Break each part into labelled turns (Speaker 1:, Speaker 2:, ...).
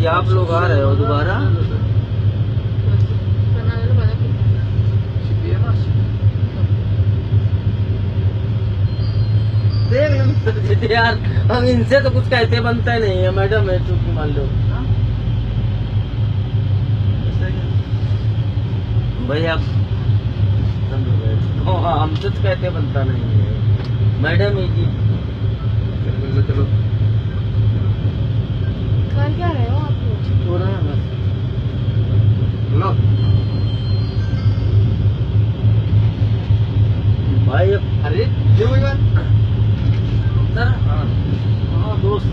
Speaker 1: ये आप लोग आ रहे हो दोबारा? देख यार, हम इनसे तो कुछ कहते बनता ही नहीं है मैडम, है चुप मान लो भैया, हमसे तो कहते बनता नहीं है मैडम ही जी। चलो
Speaker 2: कर क्या रहे हो आप लोग?
Speaker 1: थोड़ा ना लो भाई। अरे ये कोई बात सर? हाँ दोस्त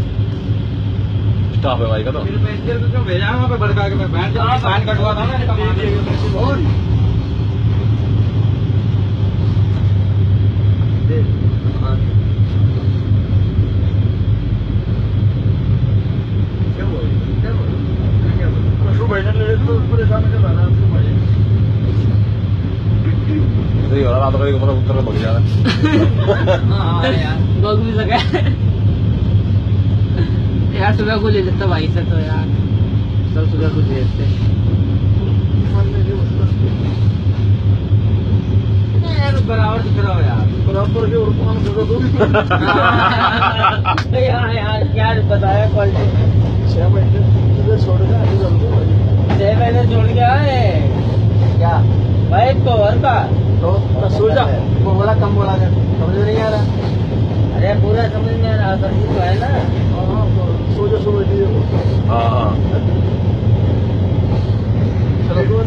Speaker 3: स्टाफ है भाई का तो
Speaker 1: क्यों भेजा वहाँ पे भड़का के? मैं बैठ जाऊँ, फैन कटवा था ना। और
Speaker 3: सही हो रहा रात को मतलब उत्तर बढ़ जा रहा है
Speaker 1: यार बग भी सका यार, सुबह को ले लेता भाई से तो यार, सब सुबह को भेजते यार, बराबर दिख रहा हो यार, बराबर के और कौन कर दो यार क्या बताया क्वालिटी। 6 महीने छोड़ के 6 महीने छोड़ के आए क्या भाई? तो और का तो सो जा, वो बोला कम बोला कर, समझ में नहीं आ रहा। अरे पूरा समझ में आ रहा, सर जी तो है ना। हाँ सो जा, सो जा।
Speaker 3: हाँ
Speaker 1: चलो